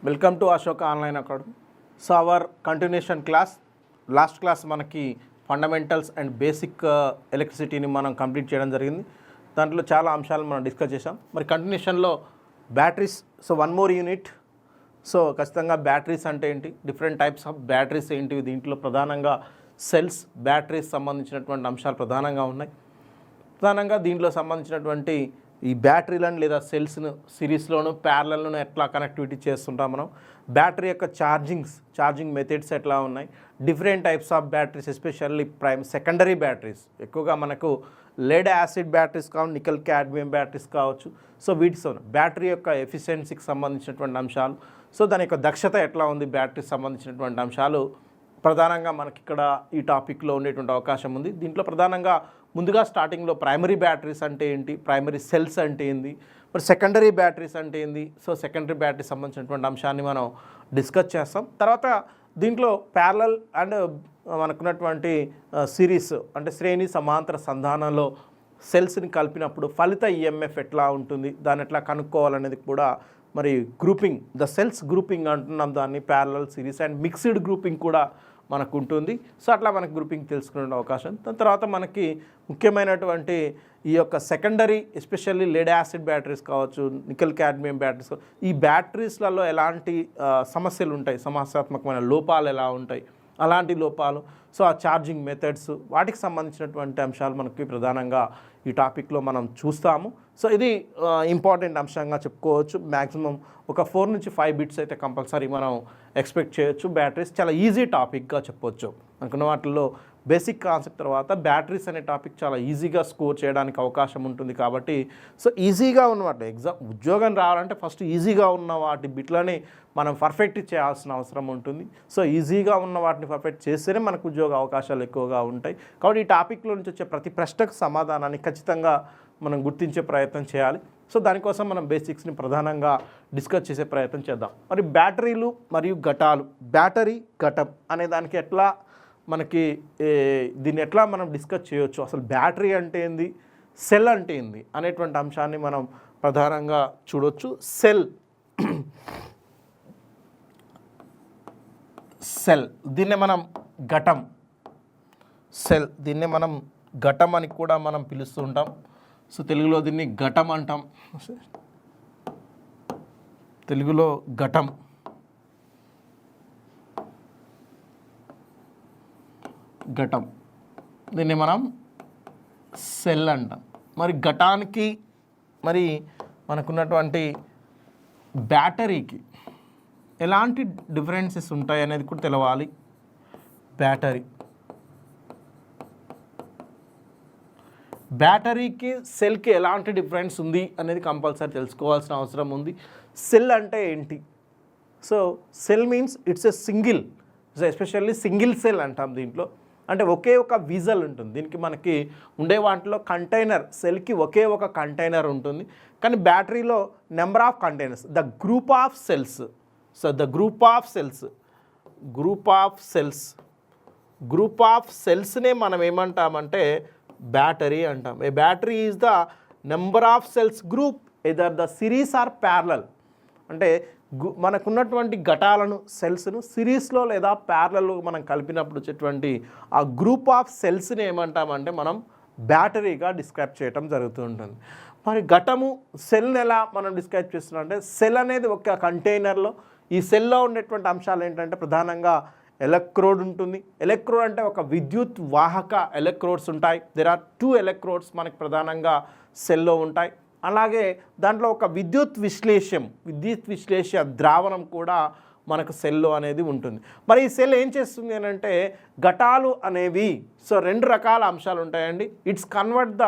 Welcome to Ashoka online academy. So our continuation class, last class మనకి fundamentals and basic ఎలక్ట్రిసిటీని మనం complete చేయడం జరిగింది. దాంట్లో చాలా అంశాలు మనం డిస్కస్ చేసాం. మరి కంటిన్యూషన్లో batteries, so one more unit. So ఖచ్చితంగా బ్యాటరీస్ అంటే ఏంటి, డిఫరెంట్ టైప్స్ ఆఫ్ బ్యాటరీస్ ఏంటివి, దీంట్లో ప్రధానంగా సెల్స్, బ్యాటరీస్ సంబంధించినటువంటి అంశాలు ప్రధానంగా ఉన్నాయి. ప్రధానంగా దీంట్లో సంబంధించినటువంటి ఈ బ్యాటరీలను లేదా సెల్స్ను సిరీస్లోను ప్యారలల్ను ఎట్లా కనెక్టివిటీ చేస్తుంటాం మనం, బ్యాటరీ యొక్క ఛార్జింగ్ మెథడ్స్ ఎట్లా ఉన్నాయి, different types of batteries, especially secondary batteries, ఎక్కువగా మనకు లెడ్ యాసిడ్ బ్యాటరీస్ కావచ్చు, నికెల్ క్యాడ్మియం బ్యాటరీస్ కావచ్చు. సో వీటితో బ్యాటరీ యొక్క ఎఫిషియన్సీకి సంబంధించినటువంటి అంశాలు, సో దాని యొక్క దక్షత ఎట్లా ఉంది, బ్యాటరీకి సంబంధించినటువంటి అంశాలు ప్రధానంగా మనకి ఇక్కడ ఈ టాపిక్లో ఉండేటువంటి అవకాశం ఉంది. దీంట్లో ప్రధానంగా ముందుగా స్టార్టింగ్లో ప్రైమరీ బ్యాటరీస్ అంటే ఏంటి, ప్రైమరీ సెల్స్ అంటే ఏంది, మరి సెకండరీ బ్యాటరీస్ అంటే ఏంది, సో సెకండరీ బ్యాటరీ సంబంధించినటువంటి అంశాన్ని మనం డిస్కస్ చేస్తాం. తర్వాత దీంట్లో ప్యారలల్ అండ్ మనకున్నటువంటి సిరీస్ అంటే శ్రేణి సమాంతర సంధానంలో సెల్స్ని కలిపినప్పుడు ఫలిత ఈఎంఎఫ్ ఎట్లా ఉంటుంది, దాన్ని ఎట్లా కనుక్కోవాలనేది కూడా మరి గ్రూపింగ్, ద సెల్స్ గ్రూపింగ్ అంటున్నాం దాన్ని, parallel series and mixed grouping కూడా మనకు ఉంటుంది. సో అట్లా మనకు గ్రూపింగ్ తెలుసుకునే అవకాశం. దాని తర్వాత మనకి ముఖ్యమైనటువంటి ఈ యొక్క secondary, especially lead acid batteries కావచ్చు, నికెల్ క్యాడ్మియం బ్యాటరీస్, ఈ బ్యాటరీస్లలో ఎలాంటి సమస్యలు ఉంటాయి, సమస్యాత్మకమైన లోపాలు ఎలా ఉంటాయి, అలాంటి లోపాలు, సో ఆ ఛార్జింగ్ మెథడ్స్, వాటికి సంబంధించినటువంటి అంశాలు మనకి ప్రధానంగా ఈ టాపిక్లో మనం చూస్తాము. సో ఇది ఇంపార్టెంట్ అంశంగా చెప్పుకోవచ్చు. మ్యాక్సిమం ఒక 4 నుంచి 5 బిట్స్ అయితే కంపల్సరీ మనం ఎక్స్పెక్ట్ చేయొచ్చు. బ్యాటరీస్ చాలా ఈజీ టాపిక్గా చెప్పొచ్చు. అనుకున్న వాటిల్లో బేసిక్ కాన్సెప్ట్ తర్వాత బ్యాటరీస్ అనే టాపిక్ చాలా ఈజీగా స్కోర్ చేయడానికి అవకాశం ఉంటుంది. కాబట్టి సో ఈజీగా ఉన్న వాటి ఉద్యోగం రావాలంటే ఫస్ట్ ఈజీగా ఉన్న వాటి బిట్లని మనం పర్ఫెక్ట్ చేయాల్సిన అవసరం ఉంటుంది. సో ఈజీగా ఉన్న వాటిని పర్ఫెక్ట్ చేస్తేనే మనకు ఉద్యోగ అవకాశాలు ఎక్కువగా ఉంటాయి. కాబట్టి ఈ టాపిక్లో నుంచి వచ్చే ప్రతి ప్రశ్నకు సమాధానాన్ని ఖచ్చితంగా మనం గుర్తించే ప్రయత్నం చేయాలి. సో దానికోసం మనం బేసిక్స్ని ప్రధానంగా డిస్కస్ చేసే ప్రయత్నం చేద్దాం. మరి బ్యాటరీలు మరియు ఘటాలు, బ్యాటరీ ఘటం అనే దానికి ఎట్లా మనకి దీన్ని ఎట్లా మనం డిస్కస్ చేయొచ్చు, అసలు బ్యాటరీ అంటే ఏంది, సెల్ అంటే ఏంది అనేటువంటి అంశాన్ని మనం ప్రధానంగా చూడొచ్చు. సెల్ దీన్నే మనం ఘటం, సెల్ దీన్నే మనం ఘటం అని కూడా మనం పిలుస్తూ ఉంటాం. సో తెలుగులో దీన్ని ఘటం అంటాం, తెలుగులో ఘటం. ఘటం దీన్ని మనం సెల్ అంటాం. మరి ఘటానికి మరి మనకున్నటువంటి బ్యాటరీకి ఎలాంటి డిఫరెన్సెస్ ఉంటాయి అనేది కూడా తెలవాలి. బ్యాటరీకి సెల్కి ఎలాంటి డిఫరెన్స్ ఉంది అనేది కంపల్సరీ తెలుసుకోవాల్సిన అవసరం ఉంది. సెల్ అంటే ఏంటి? So cell means it's a single, especially single cell అంటాం. దీంట్లో అంటే ఒకే ఒక విజల్ ఉంటుంది. దీనికి మనకి ఉండే వాటిలో కంటైనర్, సెల్కి ఒకే ఒక కంటైనర్ ఉంటుంది. కానీ బ్యాటరీలో number of containers, the group of cells. So the group of సెల్స్నే మనం ఏమంటామంటే బ్యాటరీ అంటాం. A battery is the number of cells group either the series or parallel. అంటే మనకున్నటువంటి ఘటాలను, సెల్స్ను సిరీస్లో లేదా ప్యారలల్లో మనం కలిపినప్పుడు వచ్చేటువంటి ఆ గ్రూప్ ఆఫ్ సెల్స్ని ఏమంటామంటే మనం బ్యాటరీగా డిస్క్రైబ్ చేయటం జరుగుతూ ఉంటుంది. మరి ఘటము, సెల్ని ఎలా మనం డిస్క్రైబ్ చేస్తున్నాం అంటే, సెల్ అనేది ఒక కంటైనర్లో, ఈ సెల్లో ఉండేటువంటి అంశాలు ఏంటంటే ప్రధానంగా ఎలక్ట్రోడ్ ఉంటుంది. ఎలక్ట్రోడ్ అంటే ఒక విద్యుత్ వాహక ఎలక్ట్రోడ్స్ ఉంటాయి. దెర్ ఆర్ 2 ఎలక్ట్రోడ్స్ మనకి ప్రధానంగా సెల్లో ఉంటాయి. అలాగే దాంట్లో ఒక విద్యుత్ విశ్లేష ద్రావణం కూడా మనకు సెల్లో అనేది ఉంటుంది. మరి ఈ సెల్ ఏం చేస్తుంది అని అంటే, ఘటాలు అనేవి సో 2 రకాల అంశాలు ఉంటాయండి. It's convert the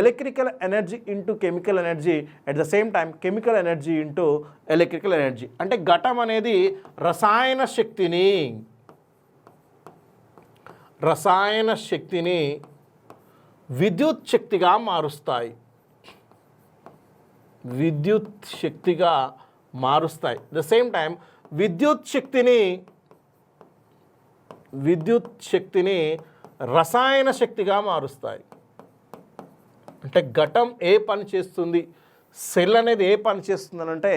electrical energy into chemical energy, at the same time chemical energy into electrical energy. అంటే ఘటం అనేది రసాయన శక్తిని విద్యుత్ శక్తిగా మారుస్తాయి. ద సేమ్ టైం విద్యుత్ శక్తిని రసాయన శక్తిగా మారుస్తాయి. అంటే ఘటం ఏ పని చేస్తుంది, సెల్ అనేది ఏ పని చేస్తుందనంటే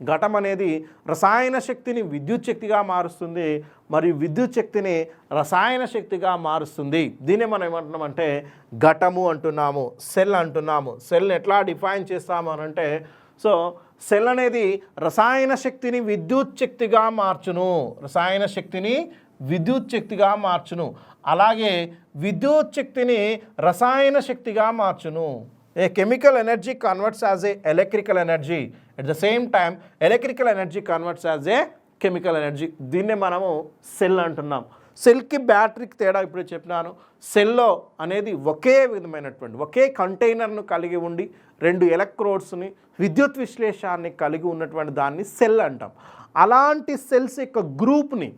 ఘటం అనేది రసాయన శక్తిని విద్యుత్ శక్తిగా మారుస్తుంది మరియు విద్యుత్ శక్తిని రసాయన శక్తిగా మారుస్తుంది. దీన్ని మనం ఏమంటున్నామంటే ఘటము అంటున్నాము, సెల్ అంటున్నాము. సెల్ని ఎట్లా డిఫైన్ చేస్తాము అని అంటే, సో సెల్ అనేది రసాయన శక్తిని విద్యుత్ శక్తిగా మార్చును, రసాయన శక్తిని విద్యుత్ శక్తిగా మార్చును, అలాగే విద్యుత్ శక్తిని రసాయన శక్తిగా మార్చును. A chemical energy converts as a electrical energy, at the same time electrical energy converts as a chemical energy. దీన్నే మనము సెల్ అంటున్నాం. సెల్కి బ్యాటరీకి తేడా ఇప్పుడు చెప్పినాను. సెల్లో అనేది ఒకే విధమైనటువంటి ఒకే కంటైనర్ను కలిగి ఉండి 2 ఎలక్ట్రోడ్స్ని విద్యుత్ విశ్లేషాన్ని కలిగి ఉన్నటువంటి దాన్ని సెల్ అంటాం. అలాంటి సెల్స్ యొక్క గ్రూప్ని,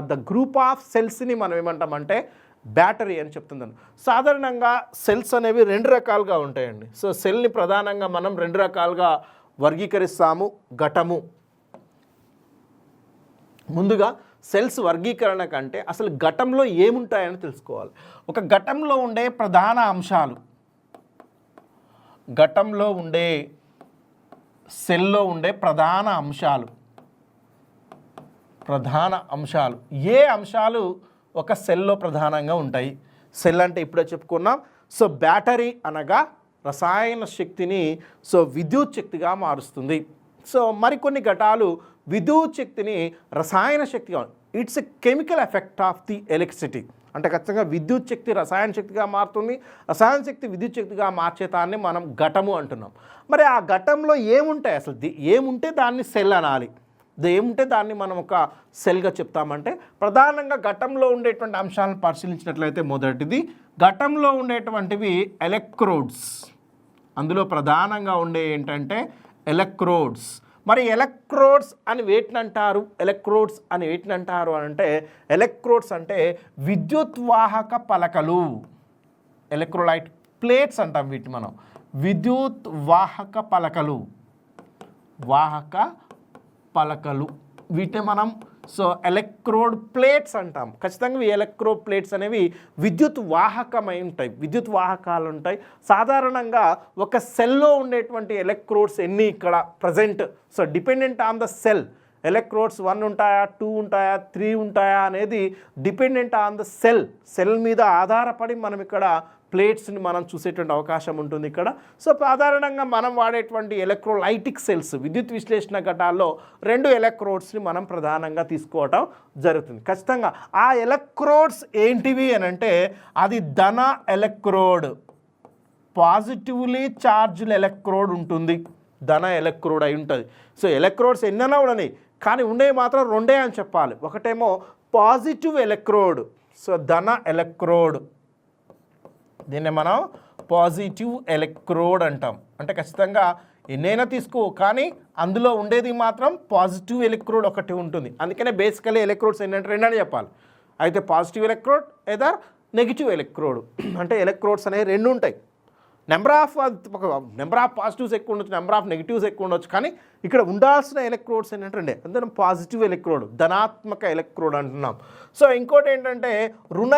ద గ్రూప్ ఆఫ్ సెల్స్ని మనం ఏమంటామంటే బ్యాటరీ అని చెప్తుందని. సాధారణంగా సెల్స్ అనేవి 2 రకాలుగా ఉంటాయండి. సో సెల్ని ప్రధానంగా మనం 2 రకాలుగా వర్గీకరిస్తాము. ఘటము, ముందుగా సెల్స్ వర్గీకరణ కంటే అసలు ఘటంలో ఏముంటాయని తెలుసుకోవాలి. ఒక ఘటంలో ఉండే ప్రధాన అంశాలు, ఘటంలో ఉండే సెల్లో ఉండే ప్రధాన అంశాలు ఏ అంశాలు ఒక సెల్లో ప్రధానంగా ఉంటాయి. సెల్ అంటే ఇప్పుడే చెప్పుకున్నాం. సో బ్యాటరీ అనగా రసాయన శక్తిని విద్యుత్ శక్తిగా మారుస్తుంది. సో మరికొన్ని ఘటాలు విద్యుత్ శక్తిని రసాయన శక్తిగా, it's a chemical effect of the electricity. అంటే ఖచ్చితంగా విద్యుత్ శక్తి రసాయన శక్తిగా మారుతుంది, రసాయన శక్తి విద్యుత్ శక్తిగా మార్చేదాన్ని మనం ఘటము అంటున్నాం. మరి ఆ ఘటంలో ఏముంటాయి, అసలు ఏముంటే దాన్ని సెల్ అనాలి, ఏముంటే దాన్ని మనం ఒక సెల్గా చెప్తామంటే, ప్రధానంగా ఘటంలో ఉండేటువంటి అంశాలను పరిశీలించినట్లయితే మొదటిది ఘటంలో ఉండేటువంటివి ఎలక్ట్రోడ్స్. అందులో ప్రధానంగా ఉండే ఏంటంటే ఎలక్ట్రోడ్స్. మరి ఎలక్ట్రోడ్స్ అని వేటిని అంటారు, ఎలక్ట్రోడ్స్ అని వేటిని అంటారు అని అంటే, ఎలక్ట్రోడ్స్ అంటే విద్యుత్ వాహక పలకలు, ఎలక్ట్రోలైట్ ప్లేట్స్ అంటాం వీటిని మనం. విద్యుత్ వాహక పలకలు, వీటిని మనం ఎలక్ట్రోడ్ ప్లేట్స్ అంటాం. ఖచ్చితంగా ఈ ఎలక్ట్రోడ్ ప్లేట్స్ అనేవి విద్యుత్ వాహకమై ఉంటాయి, విద్యుత్ వాహకాలు ఉంటాయి. సాధారణంగా ఒక సెల్లో ఉండేటువంటి ఎలక్ట్రోడ్స్ ఎన్ని ఇక్కడ present, dependent on the cell. Electrodes 1 ఉంటాయా, 2 ఉంటాయా, 3 ఉంటాయా అనేది డిపెండెంట్ ఆన్ ద సెల్ మీద ఆధారపడి మనం ఇక్కడ ప్లేట్స్ని మనం చూసేటువంటి అవకాశం ఉంటుంది ఇక్కడ. సో సాధారణంగా మనం వాడేటువంటి ఎలక్ట్రోలైటిక్ సెల్స్, విద్యుత్ విశ్లేషణ ఘటాల్లో 2 ఎలక్ట్రోడ్స్ని మనం ప్రధానంగా తీసుకోవటం జరుగుతుంది. ఖచ్చితంగా ఆ ఎలక్ట్రోడ్స్ ఏంటివి అని అంటే, అది ధన ఎలక్ట్రోడ్, పాజిటివ్లీ చార్జ్డ్ ఎలక్ట్రోడ్ ఉంటుంది, ధన ఎలక్ట్రోడ్ అయి ఉంటుంది. సో ఎలక్ట్రోడ్స్ ఎన్నైనా ఉండని, కానీ ఉండేవి మాత్రం 2 అని చెప్పాలి. ఒకటేమో పాజిటివ్ ఎలక్ట్రోడ్, ధన ఎలక్ట్రోడ్, దీన్ని మనం పాజిటివ్ ఎలక్ట్రోడ్ అంటాం. అంటే ఖచ్చితంగా ఎన్నైనా తీసుకో, కానీ అందులో ఉండేది మాత్రం పాజిటివ్ ఎలక్ట్రోడ్ ఒకటి ఉంటుంది. అందుకనే బేసికలీ ఎలక్ట్రోడ్స్ ఏంటంటే 2 అని చెప్పాలి. అయితే పాజిటివ్ ఎలక్ట్రోడ్ లేదా నెగిటివ్ ఎలక్ట్రోడ్. అంటే ఎలక్ట్రోడ్స్ అనేవి 2 ఉంటాయి. నెంబర్ ఆఫ్ పాజిటివ్స్ ఎక్కువ ఉండొచ్చు, నెంబర్ ఆఫ్ నెగిటివ్స్ ఎక్కువ ఉండొచ్చు, కానీ ఇక్కడ ఉండాల్సిన ఎలక్ట్రోడ్స్ ఏంటంటే 2. అందులో పాజిటివ్ ఎలక్ట్రోడ్, ధనాత్మక ఎలక్ట్రోడ్ అంటున్నాం. సో ఇంకోటి ఏంటంటే రుణ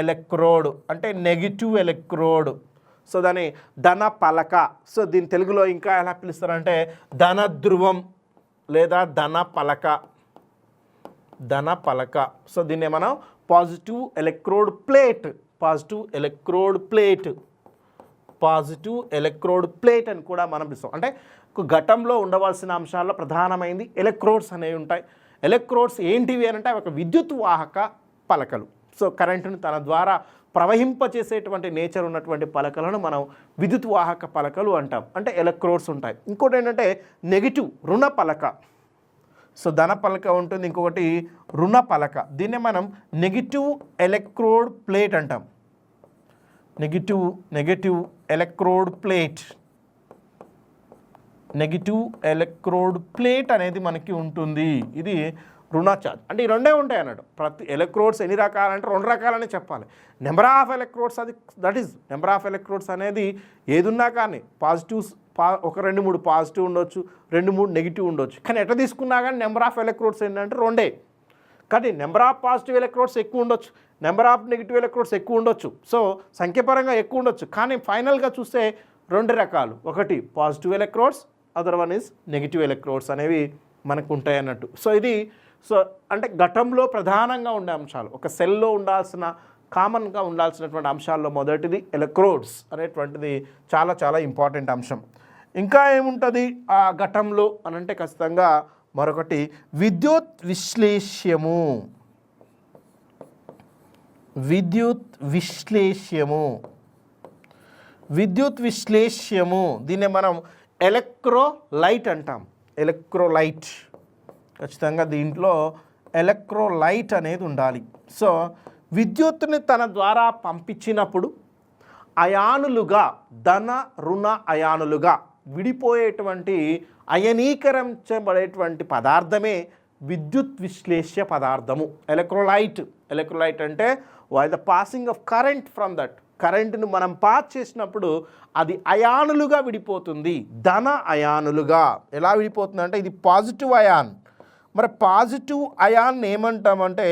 ఎలక్ట్రోడ్ అంటే నెగిటివ్ ఎలక్ట్రోడ్. సో దాని ధన పలక. సో దీని తెలుగులో ఇంకా ఎలా పిలుస్తారంటే ధన ధ్రువం లేదా ధన పలక. సో దీన్ని మనం పాజిటివ్ ఎలక్ట్రోడ్ ప్లేట్ అని కూడా మనం పిలుస్తాం. అంటే ఘటంలో ఉండవలసిన అంశాల్లో ప్రధానమైనది ఎలక్ట్రోడ్స్ అనేవి ఉంటాయి. ఎలక్ట్రోడ్స్ ఏంటివి అని అంటే ఒక విద్యుత్ వాహక పలకలు. సో కరెంటును తన ద్వారా ప్రవహింపచేసేటువంటి నేచర్ ఉన్నటువంటి పలకలను మనం విద్యుత్ వాహక పలకలు అంటాం. అంటే ఎలక్ట్రోడ్స్ ఉంటాయి. ఇంకోటి ఏంటంటే నెగిటివ్ రుణ పలక. సో ధన పలక ఉంటుంది, ఇంకొకటి రుణ పలక. దీన్నే మనం నెగిటివ్ ఎలక్ట్రోడ్ ప్లేట్ అంటాం. నెగిటివ్ ఎలక్ట్రోడ్ ప్లేట్ అనేది మనకి ఉంటుంది. ఇది రుణ చార్జ్. అంటే ఈ 2 ఉంటాయి అన్నట్టు. ప్రతి ఎలక్ట్రోడ్స్ ఎన్ని రకాలంటే 2 రకాలనే చెప్పాలి. నెంబర్ ఆఫ్ ఎలక్ట్రోడ్స్, అది that is number of electrodes అనేది ఏదున్నా కానీ పాజిటివ్స్ ఒక 2-3 పాజిటివ్ ఉండొచ్చు, 2-3 నెగిటివ్ ఉండొచ్చు. కానీ ఎట్లా తీసుకున్నా కానీ నెంబర్ ఆఫ్ ఎలక్ట్రోడ్స్ ఏంటంటే 2. కానీ నెంబర్ ఆఫ్ పాజిటివ్ ఎలక్ట్రోడ్స్ ఎక్కువ ఉండొచ్చు, నెంబర్ ఆఫ్ నెగిటివ్ ఎలక్ట్రోడ్స్ ఎక్కువ ఉండొచ్చు. సో సంఖ్యాపరంగా ఎక్కువ ఉండొచ్చు, కానీ ఫైనల్గా చూస్తే రెండు రకాలు, ఒకటి positive electrodes, other one is negative electrodes అనేవి మనకు ఉంటాయి అన్నట్టు. సో అంటే ఘటంలో ప్రధానంగా ఉండే అంశాలు, ఒక సెల్లో కామన్గా ఉండాల్సినటువంటి అంశాల్లో మొదటిది ఎలక్ట్రోడ్స్ అనేటువంటిది చాలా చాలా ఇంపార్టెంట్ అంశం. ఇంకా ఏముంటుంది ఆ ఘటంలో అని అంటే ఖచ్చితంగా మరొకటి విద్యుత్ విశ్లేష్యము. విద్యుత్ విశ్లేష్యము దీన్నే మనం ఎలక్ట్రోలైట్ అంటాం. ఎలక్ట్రోలైట్ ఖచ్చితంగా దీంట్లో ఎలక్ట్రోలైట్ అనేది ఉండాలి. సో విద్యుత్తుని తన ద్వారా పంపించినప్పుడు అయానులుగా, ధన రుణ అయానులుగా విడిపోయేటువంటి అయనీకరించబడేటువంటి పదార్థమే విద్యుత్ విశ్లేష్య పదార్థము ఎలక్ట్రోలైట్ అంటే the passing of current from that, కరెంటును మనం పాస్ చేసినప్పుడు అది అయానులుగా విడిపోతుంది, ధన అయానులుగా. ఎలా విడిపోతుంది అంటే ఇది పాజిటివ్ అయాన్. మరి పాజిటివ్ అయాన్ ఏమంటామంటే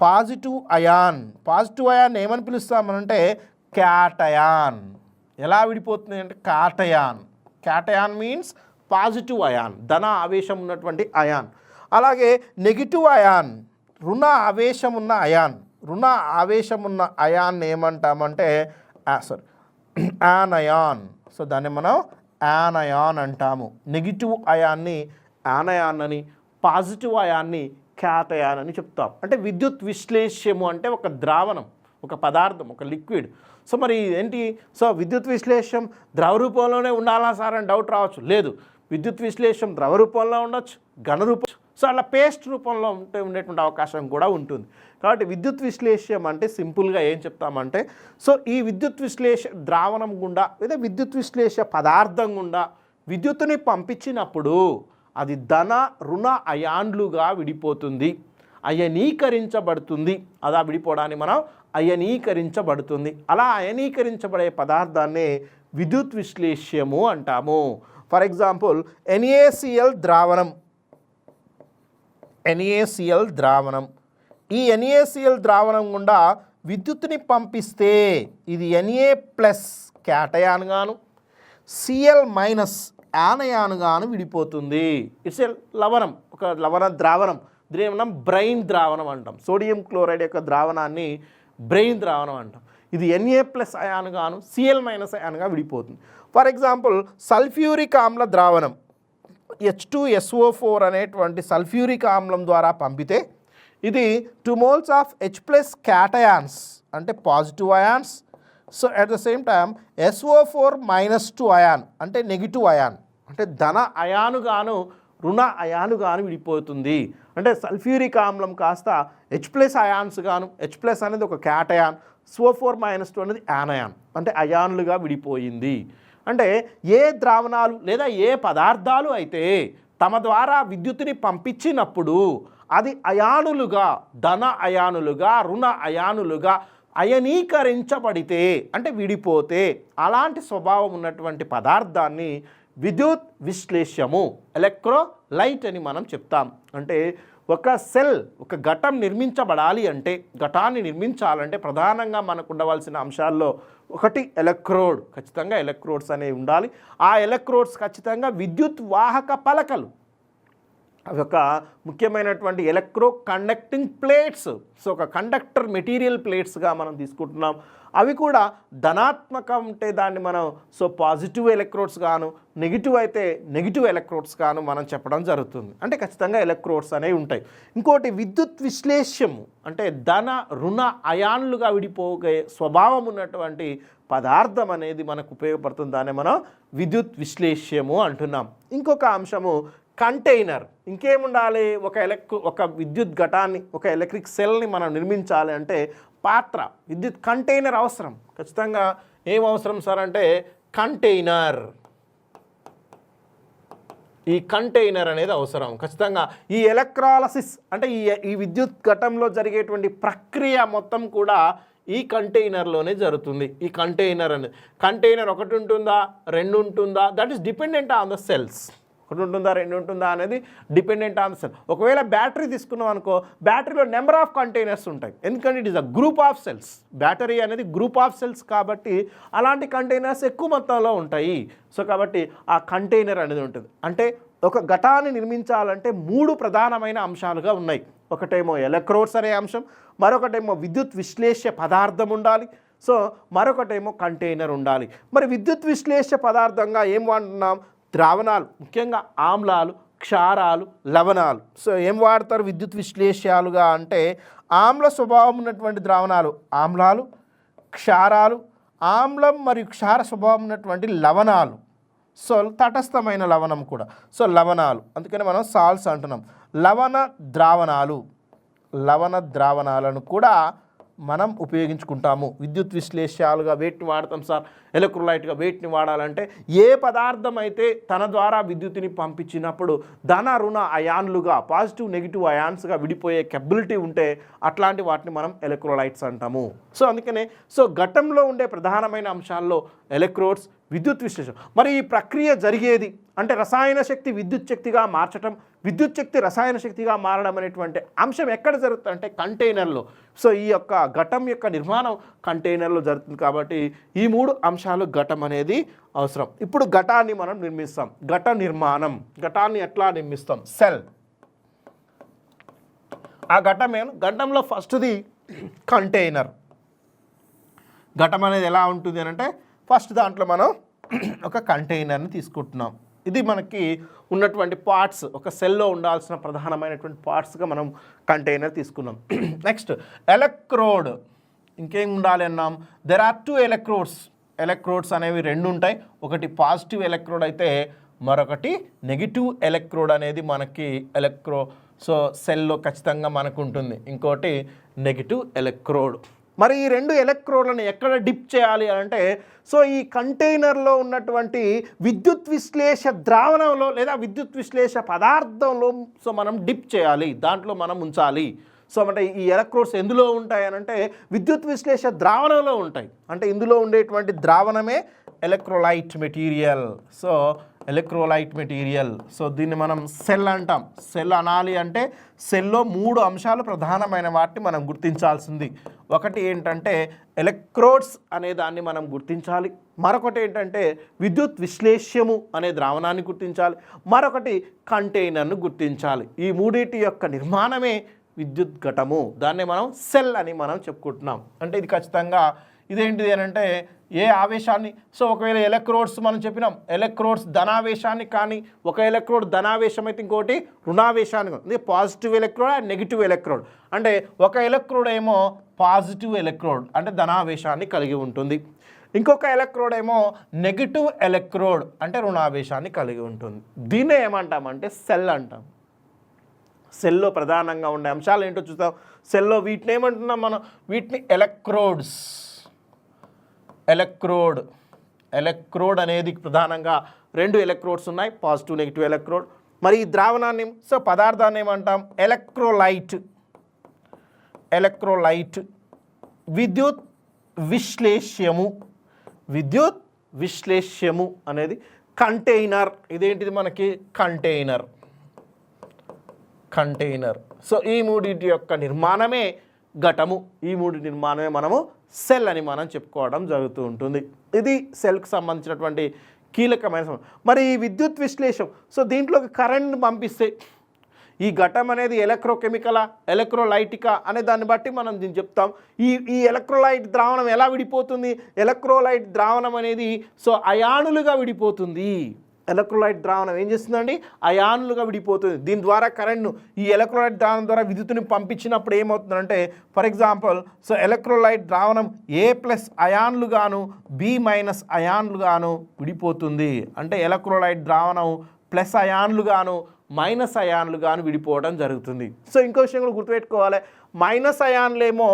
పాజిటివ్ అయాన్ ఏమని పిలుస్తామనంటే క్యాటయాన్. ఎలా విడిపోతుంది అంటే క్యాటయాన్ మీన్స్ పాజిటివ్ అయాన్, ధన ఆవేశం ఉన్నటువంటి అయాన్. అలాగే నెగిటివ్ అయాన్, రుణ ఆవేశం ఉన్న అయాన్ ఏమంటామంటే యానయాన్. సో దాన్ని మనం యానయాన్ అంటాము. నెగిటివ్ అయాన్ని యానయాన్ అని, పాజిటివ్ అయాన్ని క్యాటయాన్ అని చెప్తాం. అంటే విద్యుత్ విశ్లేష్యము అంటే ఒక ద్రావణం, ఒక పదార్థం, ఒక లిక్విడ్. సో మరి ఏంటి, సో విద్యుత్ విశ్లేషం ద్రవ రూపంలోనే ఉండాలా సార్ అని డౌట్ రావచ్చు. లేదు, విద్యుత్ విశ్లేషం ద్రవ రూపంలో ఉండొచ్చు, ఘన రూపం, సో అలా పేస్ట్ రూపంలో ఉండేటువంటి అవకాశం కూడా ఉంటుంది. కాబట్టి విద్యుత్ విశ్లేష్యం అంటే సింపుల్గా ఏం చెప్తామంటే, సో ఈ విద్యుత్ ద్రావణం గుండా లేదా విద్యుత్ విశ్లేష పదార్థం గుండా విద్యుత్తుని పంపించినప్పుడు అది ధన రుణ అయాన్లుగా విడిపోతుంది, అయనీకరించబడుతుంది. అలా విడిపోవడాన్ని మనం అయనీకరించబడుతుంది. అలా అయనీకరించబడే పదార్థాన్ని విద్యుత్ విశ్లేష్యము అంటాము. ఫర్ ఎగ్జాంపుల్ NaCl ద్రావణం. ఈ NaCl ద్రావణం గుండా విద్యుత్తుని పంపిస్తే ఇది Na+ క్యాటయాన్ గాను, Cl- యానయాన్ గాను విడిపోతుంది. ఇట్స్ ఏ లవణం, ఒక లవణ ద్రావణం. దీని మనం బ్రెయిన్ ద్రావణం అంటాం. సోడియం క్లోరైడ్ యొక్క ద్రావణాన్ని బ్రెయిన్ ద్రావణం అంటాం. ఇది Na+ అయాన్ గాను, Cl- అయాన్గా విడిపోతుంది. ఫర్ ఎగ్జాంపుల్ సల్ఫ్యూరిక్ ఆమ్ల ద్రావణం, H2SO4 అనేటువంటి సల్ఫ్యూరిక్ ఆమ్లం ద్వారా పంపితే ఇది 2 moles ఆఫ్ H+ క్యాటయాన్స్ అంటే positive ions. So at the same time SO4-2 ion అంటే నెగిటివ్ అయాన్, అంటే ధన అయానుగాను రుణ అయానుగాను విడిపోతుంది. అంటే సల్ఫ్యూరిక్ ఆమ్లం కాస్త H+ అయాన్స్ గాను, H+ అనేది ఒక క్యాటయాన్, SO4-2 అనేది యానయాన్, అంటే అయాన్లుగా విడిపోయింది. అంటే ఏ ద్రావణాలు లేదా ఏ పదార్థాలు అయితే తమ ద్వారా విద్యుత్తుని పంపించినప్పుడు అది అయానులుగా, ధన అయానులుగా, రుణ అయానులుగా అయనీకరించబడితే అంటే విడిపోతే అలాంటి స్వభావం ఉన్నటువంటి పదార్థాన్ని విద్యుత్ విశ్లేష్యము ఎలక్ట్రోలైట్ అని మనం చెప్తాం. అంటే ఒక సెల్, ఒక ఘటం నిర్మించబడాలి అంటే, ఘటాన్ని నిర్మించాలంటే ప్రధానంగా మనకు ఉండవలసిన అంశాల్లో ఒకటి ఎలక్ట్రోడ్. ఖచ్చితంగా ఎలక్ట్రోడ్స్ అనేవి ఉండాలి. ఆ ఎలక్ట్రోడ్స్ ఖచ్చితంగా విద్యుత్ వాహక పలకలు, అవి ఒక ముఖ్యమైనటువంటి ఎలక్ట్రో కండక్టింగ్ ప్లేట్స్. సో ఒక కండక్టర్ మెటీరియల్ ప్లేట్స్గా మనం తీసుకుంటున్నాం. అవి కూడా ధనాత్మకం ఉంటే దాన్ని మనం పాజిటివ్ ఎలక్ట్రోడ్స్ గాను, నెగిటివ్ అయితే నెగిటివ్ ఎలక్ట్రోడ్స్ గాను మనం చెప్పడం జరుగుతుంది. అంటే ఖచ్చితంగా ఎలక్ట్రోడ్స్ అనేవి ఉంటాయి. ఇంకోటి విద్యుత్ విశ్లేష్యము అంటే ధన రుణ అయాన్లుగా విడిపోగే స్వభావం ఉన్నటువంటి పదార్థం అనేది మనకు ఉపయోగపడుతుంది. దాన్ని మనం విద్యుత్ విశ్లేష్యము అంటున్నాం. ఇంకొక అంశము కంటైనర్. ఇంకేముండాలి, ఒక విద్యుత్ ఘటాన్ని, ఒక ఎలక్ట్రిక్ సెల్ని మనం నిర్మించాలి అంటే పాత్ర, విద్యుత్ కంటైనర్ అవసరం. ఖచ్చితంగా ఏం అవసరం సార్ అంటే కంటైనర్. ఈ కంటైనర్ అనేది అవసరం. ఖచ్చితంగా ఈ ఎలక్ట్రాలసిస్ అంటే ఈ విద్యుత్ ఘటంలో జరిగేటువంటి ప్రక్రియ మొత్తం కూడా ఈ కంటైనర్లోనే జరుగుతుంది. ఈ కంటైనర్ ఒకటి ఉంటుందా, 2 ఉంటుందా, that is dependent on the cells. ఒకటి ఉంటుందా, రెండు ఉంటుందా అనేది డిపెండెంట్ ఆన్ ద సెల్. ఒకవేళ బ్యాటరీ తీసుకున్నాం అనుకో, బ్యాటరీలో నెంబర్ ఆఫ్ కంటైనర్స్ ఉంటాయి, ఎందుకంటే it is a group of cells. Battery అనేది గ్రూప్ ఆఫ్ సెల్స్ కాబట్టి అలాంటి కంటైనర్స్ ఎక్కువ మొత్తంలో ఉంటాయి. సో కాబట్టి ఆ కంటైనర్ అనేది ఉంటుంది. అంటే ఒక ఘటాన్ని నిర్మించాలంటే 3 ప్రధానమైన అంశాలుగా ఉన్నాయి. ఒకటేమో ఎలక్ట్రోడ్స్ అనే అంశం, మరొకటేమో విద్యుత్ విశ్లేష్య పదార్థం ఉండాలి, సో మరొకటేమో కంటైనర్ ఉండాలి. మరి విద్యుత్ విశ్లేష్య పదార్థంగా ఏం వాడుతున్నాం? ద్రావణాలు, ముఖ్యంగా ఆమ్లాలు, క్షారాలు, లవణాలు. సో ఏం వాడతారు విద్యుత్ విశ్లేష్యాలుగా అంటే ఆమ్ల స్వభావం ఉన్నటువంటి ద్రావణాలు ఆమ్లాలు, క్షారాలు, ఆమ్లం మరియు క్షార స్వభావం ఉన్నటువంటి లవణాలు, సో తటస్థమైన లవణం కూడా, సో లవణాలు, అందుకని మనం సాల్ట్స్ అంటున్నాం. లవణ ద్రావణాలను కూడా మనం ఉపయోగించుకుంటాము. విద్యుత్ విశ్లేష్యాలుగా వేటిని వాడతాం సార్? ఎలక్ట్రోలైట్గా వేటిని వాడాలంటే ఏ పదార్థం అయితే తన ద్వారా విద్యుత్తుని పంపించినప్పుడు ధన రుణ అయాన్లుగా, పాజిటివ్ నెగిటివ్ అయాన్స్గా విడిపోయే కెపబిలిటీ ఉంటే అట్లాంటి వాటిని మనం ఎలక్ట్రోలైట్స్ అంటాము. సో అందుకనే ఘటంలో ఉండే ప్రధానమైన అంశాల్లో ఎలక్ట్రోడ్స్, విద్యుత్ విశ్లేషణ. మరి ఈ ప్రక్రియ జరిగేది అంటే రసాయన శక్తి విద్యుత్ శక్తిగా మార్చడం, విద్యుత్ శక్తి రసాయన శక్తిగా మారడం అనేటువంటి అంశం ఎక్కడ జరుగుతుంది అంటే కంటైనర్లో. సో ఈ యొక్క ఘటం యొక్క నిర్మాణం కంటైనర్లో జరుగుతుంది కాబట్టి ఈ 3 అంశాలు ఘటం అనేది అవసరం. ఇప్పుడు ఘటాన్ని మనం నిర్మిస్తాం. ఘట నిర్మాణం, ఘటాన్ని ఎట్లా నిర్మిస్తాం? సెల్. ఆ ఘటంలో ఫస్ట్ది కంటైనర్. ఘటం అనేది ఎలా ఉంటుంది అని అంటే ఫస్ట్ దాంట్లో మనం ఒక కంటైనర్ని తీసుకుంటున్నాం. ఇది మనకి ఉన్నటువంటి పార్ట్స్, ఒక సెల్లో ఉండాల్సిన ప్రధానమైనటువంటి పార్ట్స్గా మనం కంటైనర్ తీసుకున్నాం. Next electrode. ఇంకేం ఉండాలి అన్నాం? దెర్ ఆర్ 2 ఎలక్ట్రోడ్స్ అనేవి 2 ఉంటాయి. ఒకటి పాజిటివ్ ఎలక్ట్రోడ్ అయితే మరొకటి నెగిటివ్ ఎలక్ట్రోడ్ అనేది మనకి సో సెల్లో ఖచ్చితంగా మనకు ఉంటుంది. ఇంకోటి నెగిటివ్ ఎలక్ట్రోడ్. మరి ఈ 2 ఎలక్ట్రోడ్లను ఎక్కడ డిప్ చేయాలి అంటే సో ఈ కంటైనర్లో ఉన్నటువంటి విద్యుత్ విశ్లేష ద్రావణంలో లేదా విద్యుత్ విశ్లేష పదార్థంలో సో మనం డిప్ చేయాలి, దాంట్లో మనం ఉంచాలి. సో అంటే ఈ ఎలక్ట్రోడ్స్ ఎందులో ఉంటాయి అని అంటే విద్యుత్ విశ్లేష ద్రావణంలో ఉంటాయి. అంటే ఇందులో ఉండేటువంటి ద్రావణమే electrolyte material. So electrolyte material. So దీన్ని మనం సెల్ అంటాం. సెల్ అనాలి అంటే సెల్లో 3 అంశాలు ప్రధానమైన వాటిని మనం గుర్తించాల్సింది. ఒకటి ఏంటంటే ఎలక్ట్రోడ్స్ అనే దాన్ని మనం గుర్తించాలి, మరొకటి ఏంటంటే విద్యుత్ విశ్లేష్యము అనే ద్రావణాన్ని గుర్తించాలి, మరొకటి కంటైనర్ను గుర్తించాలి. ఈ 3 యొక్క నిర్మాణమే విద్యుత్ ఘటము. దాన్ని మనం సెల్ అని మనం చెప్పుకుంటున్నాం. అంటే ఇది ఖచ్చితంగా ఇదేంటిది అని అంటే ఏ ఆవేశాన్ని, సో ఒకవేళ ఎలక్ట్రోడ్స్ మనం చెప్పినాం, ఎలక్ట్రోడ్స్ ధనావేశాన్ని కానీ ఒక ఎలక్ట్రోడ్ ధనావేశం అయితే ఇంకోటి రుణావేశాన్ని, ఇది positive electrode and negative electrode. అంటే ఒక ఎలక్ట్రోడ్ ఏమో పాజిటివ్ ఎలక్ట్రోడ్ అంటే ధనావేశాన్ని కలిగి ఉంటుంది, ఇంకొక ఎలక్ట్రోడ్ ఏమో నెగిటివ్ ఎలక్ట్రోడ్ అంటే రుణావేశాన్ని కలిగి ఉంటుంది. దీన్నే ఏమంటామంటే సెల్ అంటాం. సెల్లో ప్రధానంగా ఉండే అంశాలు ఏంటో చూద్దాం. సెల్లో వీటిని ఏమంటున్నాం మనం? వీటిని ఎలక్ట్రోడ్ అనేది ప్రధానంగా 2 ఎలక్ట్రోడ్స్ ఉన్నాయి, పాజిటివ్ నెగిటివ్ ఎలక్ట్రోడ్. మరి ఈ ద్రావణాన్ని సో పదార్థాన్ని ఏమంటాం? ఎలక్ట్రోలైట్. విద్యుత్ విశ్లేష్యము అనేది కంటైనర్. ఇదేంటిది మనకి? కంటైనర్. సో ఈ 3 యొక్క నిర్మాణమే ఘటము. ఈ 3 నిర్మాణమే మనము సెల్ అని మనం చెప్పుకోవడం జరుగుతూ ఉంటుంది. ఇది సెల్కి సంబంధించినటువంటి కీలకమైన. మరి ఈ విద్యుత్ విశ్లేషం, సో దీంట్లోకి కరెంట్ని పంపిస్తే ఈ ఘటం అనేది ఎలక్ట్రోకెమికలా, ఎలక్ట్రోలైటికా అనే దాన్ని బట్టి మనం దీన్ని చెప్తాం. ఈ ఎలక్ట్రోలైట్ ద్రావణం ఎలా విడిపోతుంది? ఎలక్ట్రోలైట్ ద్రావణం అనేది సో అయానులుగా విడిపోతుంది. ఎలక్ట్రోలైట్ ద్రావణం ఏం చేస్తుందండి? అయాన్లుగా విడిపోతుంది. దీని ద్వారా కరెంట్ను ఈ ఎలక్ట్రోలైట్ ద్రావణం ద్వారా విద్యుత్తుని పంపించినప్పుడు ఏమవుతుందంటే ఫర్ ఎగ్జాంపుల్ సో ఎలక్ట్రోలైట్ ద్రావణం A+ అయాన్లుగాను B- అయాన్లుగాను విడిపోతుంది. అంటే ఎలక్ట్రోలైట్ ద్రావణం ప్లస్ అయాన్లుగాను మైనస్ అయాన్లుగాను విడిపోవడం జరుగుతుంది. సో ఇంకో విషయం కూడా గుర్తుపెట్టుకోవాలి, మైనస్ అయాన్లేమో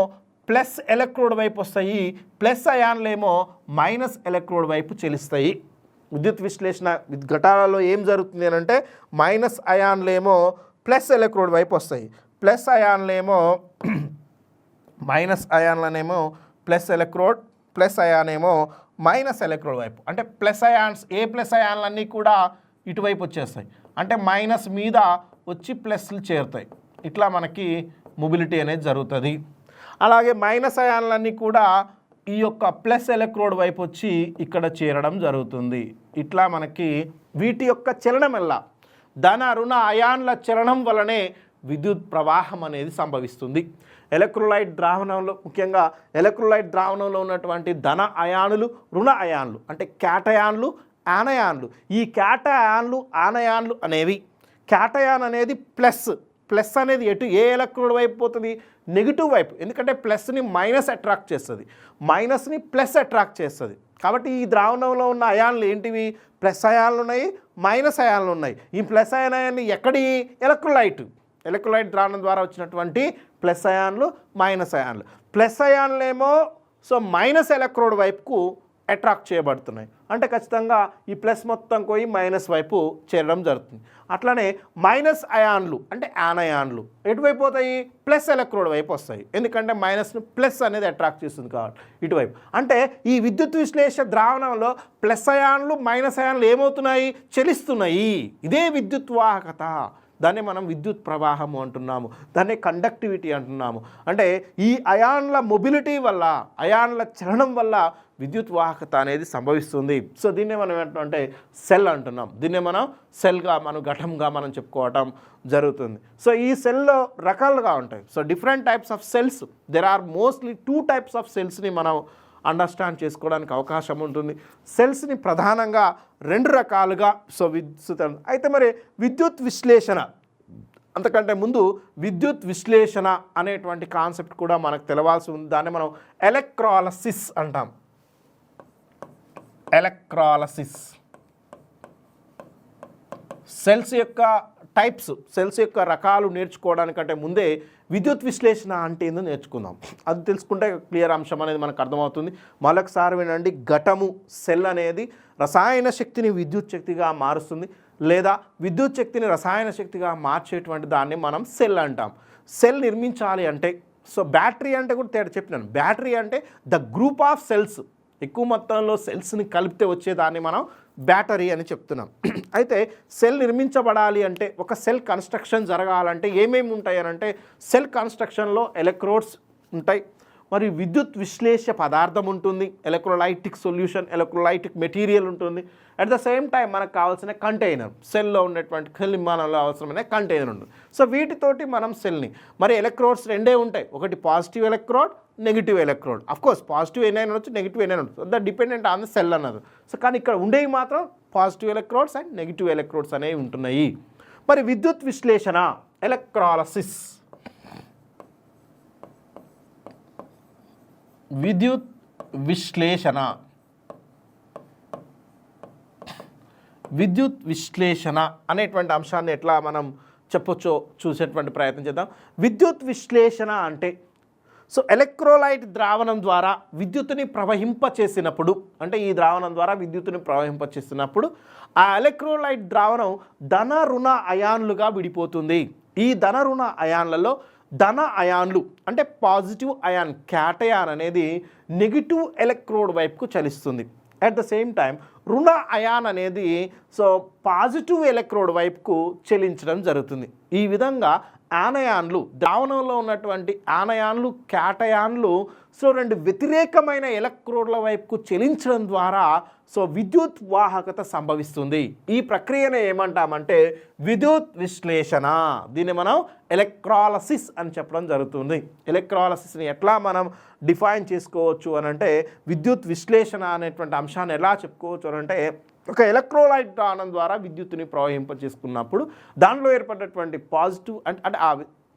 ప్లస్ ఎలక్ట్రోడ్ వైపు వస్తాయి, ప్లస్ అయాన్లేమో మైనస్ ఎలక్ట్రోడ్ వైపు చెలుస్తాయి. విద్యుత్ విశ్లేషణ ఘటాలలో ఏం జరుగుతుంది అని అంటే మైనస్ అయాన్లేమో ప్లస్ ఎలక్ట్రోడ్ వైపు వస్తాయి, ప్లస్ అయాన్లేమో మైనస్ అయాన్లనేమో ప్లస్ ఎలక్ట్రోడ్, ప్లస్ అయాన్ ఏమో మైనస్ ఎలక్ట్రోడ్ వైపు. అంటే ప్లస్ అయాన్స్ A+ అయాన్లన్నీ కూడా ఇటువైపు వచ్చేస్తాయి, అంటే మైనస్ మీద వచ్చి ప్లస్లు చేరుతాయి. ఇట్లా మనకి మొబిలిటీ అనేది జరుగుతుంది. అలాగే మైనస్ అయాన్లన్నీ కూడా ఈ యొక్క ప్లస్ ఎలక్ట్రోడ్ వైపు వచ్చి ఇక్కడ చేరడం జరుగుతుంది. ఇట్లా మనకి వీటి యొక్క చలనం వల్ల ధన రుణ అయాన్ల చలనం వలనే విద్యుత్ ప్రవాహం అనేది సంభవిస్తుంది. ఎలక్ట్రోలైట్ ద్రావణంలో ముఖ్యంగా ఎలక్ట్రోలైట్ ద్రావణంలో ఉన్నటువంటి ధన అయానులు రుణ అయాన్లు అంటే క్యాటయాన్లు యానయాన్లు. ఈ క్యాటయాన్లు ఆనయాన్లు అనేవి క్యాటయాన్ అనేది ప్లస్ అనేది ఎటు ఏ ఎలక్ట్రోడ్ వైపు పోతుంది? నెగిటివ్ వైపు. ఎందుకంటే ప్లస్ని మైనస్ అట్రాక్ట్ చేస్తుంది, మైనస్ని ప్లస్ అట్రాక్ట్ చేస్తుంది. కాబట్టి ఈ ద్రావణంలో ఉన్న అయాన్లు ఏంటివి? ప్లస్ అయాన్లు ఉన్నాయి, మైనస్ అయాన్లు ఉన్నాయి. ఈ ప్లస్ అయాన్ని ఎక్కడి? ఎలక్ట్రోలైట్ ద్రావణం ద్వారా వచ్చినటువంటి ప్లస్ అయాన్లు మైనస్ అయాన్లు. ప్లస్ అయాన్లు ఏమో మైనస్ ఎలక్ట్రోడ్ వైపుకు అట్రాక్ట్ చేయబడుతున్నాయి. అంటే ఖచ్చితంగా ఈ ప్లస్ మొత్తం పోయి మైనస్ వైపు చేరడం జరుగుతుంది. అట్లనే మైనస్ అయాన్లు అంటే యానయాన్లు ఎటువైపు పోతాయి? ప్లస్ ఎలక్ట్రోడ్ వైపు వస్తాయి. ఎందుకంటే మైనస్ను ప్లస్ అనేది అట్రాక్ట్ చేస్తుంది కాబట్టి ఇటువైపు. అంటే ఈ విద్యుత్ విశ్లేషణ ద్రావణంలో ప్లస్ అయాన్లు మైనస్ అయాన్లు ఏమవుతున్నాయి? చలిస్తున్నాయి. ఇదే విద్యుత్ వాహకత. దాన్ని మనం విద్యుత్ ప్రవాహము అంటున్నాము, దాన్ని కండక్టివిటీ అంటున్నాము. అంటే ఈ అయాన్ల మొబిలిటీ వల్ల, అయాన్ల చలనం వల్ల విద్యుత్ వాహకత అనేది సంభవిస్తుంది. దీన్నే మనం ఏంటంటే సెల్ అంటున్నాం. దీన్నే మనం సెల్గా ఘటంగా మనం చెప్పుకోవటం జరుగుతుంది. ఈ సెల్లో రకాలుగా ఉంటాయి. Different types of cells. There are mostly 2 types of సెల్స్ని మనం అండర్స్టాండ్ చేసుకోవడానికి అవకాశం ఉంటుంది. సెల్స్ని ప్రధానంగా 2 రకాలుగా అయితే మరి విద్యుత్ విశ్లేషణ అంతకంటే ముందు విద్యుత్ విశ్లేషణ అనేటువంటి కాన్సెప్ట్ కూడా మనకు తెలవాల్సి ఉంది. దాన్ని మనం ఎలక్ట్రాలసిస్ అంటాం. ఎలక్ట్రాలసిస్ సెల్స్ యొక్క టైప్స్, సెల్స్ యొక్క రకాలు నేర్చుకోవడానికంటే ముందే విద్యుత్ విశ్లేషణ అంటే ఏందో నేర్చుకుందాం. అది తెలుసుకుంటే క్లియర్ అంశం అనేది మనకు అర్థమవుతుంది. మరొకసారి వినండి. ఘటము సెల్ అనేది రసాయన శక్తిని విద్యుత్ శక్తిగా మారుస్తుంది, లేదా విద్యుత్ శక్తిని రసాయన శక్తిగా మార్చేటువంటి దాన్ని మనం సెల్ అంటాం. సెల్ నిర్మించాలి అంటే బ్యాటరీ అంటే కూడా తేడా చెప్పినాను. బ్యాటరీ అంటే ద గ్రూప్ ఆఫ్ సెల్స్, ఎక్కువ మొత్తంలో సెల్స్ని కలిపితే వచ్చేదాన్ని మనం బ్యాటరీ అని చెప్తున్నాం. అయితే సెల్ నిర్మించబడాలి అంటే, ఒక సెల్ కన్స్ట్రక్షన్ జరగాలంటే ఏమేమి ఉంటాయి అని అంటే, సెల్ కన్స్ట్రక్షన్లో ఎలక్ట్రోడ్స్ ఉంటాయి, మరి విద్యుత్ విశ్లేష పదార్థం ఉంటుంది, ఎలక్ట్రోలైటిక్ సొల్యూషన్, ఎలక్ట్రోలైటిక్ మెటీరియల్ ఉంటుంది. అట్ ద సేమ్ టైం మనకు కావాల్సిన కంటైనర్, సెల్లో ఉన్నటువంటి నిర్మాణంలో అవసరమైన కంటైనర్ ఉంటుంది. వీటితోటి మనం సెల్ని, మరి ఎలక్ట్రోడ్స్ 2 ఉంటాయి. ఒకటి positive electrode, negative electrode. Of course positive ఎన్నైనా ఉండొచ్చు, నెగిటివ్ ఎన్నైనా ఉండొచ్చు. The dependent on the cell అన్నది. కానీ ఇక్కడ ఉండేవి మాత్రం positive electrodes and negative electrodes అనేవి ఉంటున్నాయి. మరి విద్యుత్ విశ్లేషణ ఎలక్ట్రాలసిస్, విద్యుత్ విశ్లేషణ అనేటువంటి అంశాన్ని ఎట్లా మనం చెప్పొచ్చో చూసేటువంటి ప్రయత్నం చేద్దాం. విద్యుత్ విశ్లేషణ అంటే ఎలక్ట్రోలైట్ ద్రావణం ద్వారా విద్యుత్తుని ప్రవహింపచేసినప్పుడు, అంటే ఈ ద్రావణం ద్వారా విద్యుత్తుని ప్రవహింపచేసినప్పుడు ఆ ఎలక్ట్రోలైట్ ద్రావణం ధన రుణ అయాన్లుగా విడిపోతుంది. ఈ ధన రుణ అయాన్లలో ధన అయాన్లు అంటే పాజిటివ్ అయాన్ క్యాటయాన్ అనేది నెగిటివ్ ఎలక్ట్రోడ్ వైపుకు చలిస్తుంది. అట్ ద సేమ్ టైం రుణ అయాన్ అనేది పాజిటివ్ ఎలక్ట్రోడ్ వైపుకు చలించడం జరుగుతుంది. ఈ విధంగా యానయాన్లు, ద్రావణంలో ఉన్నటువంటి యానయాన్లు క్యాటయాన్లు 2 వ్యతిరేకమైన ఎలక్ట్రోడ్ల వైపుకు చలించడం ద్వారా విద్యుత్ వాహకత సంభవిస్తుంది. ఈ ప్రక్రియను ఏమంటామంటే విద్యుత్ విశ్లేషణ. దీన్ని మనం ఎలక్ట్రాలసిస్ అని చెప్పడం జరుగుతుంది. ఎలక్ట్రాలసిస్ని ఎట్లా మనం డిఫైన్ చేసుకోవచ్చు అని అంటే, విద్యుత్ విశ్లేషణ అనేటువంటి అంశాన్ని ఎలా చెప్పుకోవచ్చు అని అంటే, ఒక ఎలక్ట్రోలైట్ ద్రావణం ద్వారా విద్యుత్తుని ప్రవహింపచేసుకున్నప్పుడు దానిలో ఏర్పడినటువంటి పాజిటివ్ అంటే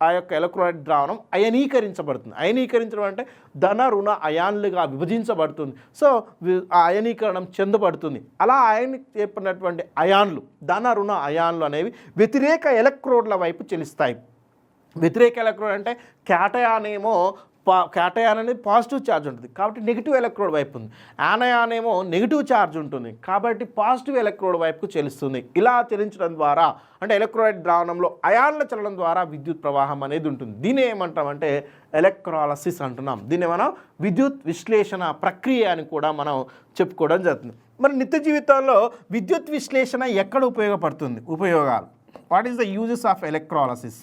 ఆ యొక్క ఎలక్ట్రోలైట్ ద్రావణం అయనీకరించబడుతుంది. అయనీకరించడం అంటే ధన రుణ అయాన్లుగా విభజించబడుతుంది. ఆ అయనీకరణం చెందబడుతుంది. అలా ఏర్పడినటువంటి అయాన్లు, ధన రుణ అయాన్లు అనేవి వ్యతిరేక ఎలక్ట్రోడ్ల వైపు చెలిస్తాయి. వ్యతిరేక ఎలక్ట్రోడ్ అంటే క్యాటయాన్ ఏమో క్యాటయాన్ అనేది పాజిటివ్ ఛార్జ్ ఉంటుంది కాబట్టి నెగిటివ్ ఎలక్ట్రోడ్ వైపు ఉంది. యానయాన్ ఏమో నెగిటివ్ ఛార్జ్ ఉంటుంది కాబట్టి పాజిటివ్ ఎలక్ట్రోడ్ వైపుకు చెలుస్తుంది. ఇలా చెలించడం ద్వారా అంటే ఎలక్ట్రోలైట్ ద్రావణంలో అయాన్ల చలనం ద్వారా విద్యుత్ ప్రవాహం అనేది ఉంటుంది. దీన్ని ఏమంటామంటే ఎలక్ట్రాలసిస్ అంటున్నాం. దీన్ని మనం విద్యుత్ విశ్లేషణ ప్రక్రియ అని కూడా మనం చెప్పుకోవడం జరుగుతుంది. మరి నిత్య జీవితంలో విద్యుత్ విశ్లేషణ ఎక్కడ ఉపయోగపడుతుంది? ఉపయోగాలు, what is the uses of electrolysis?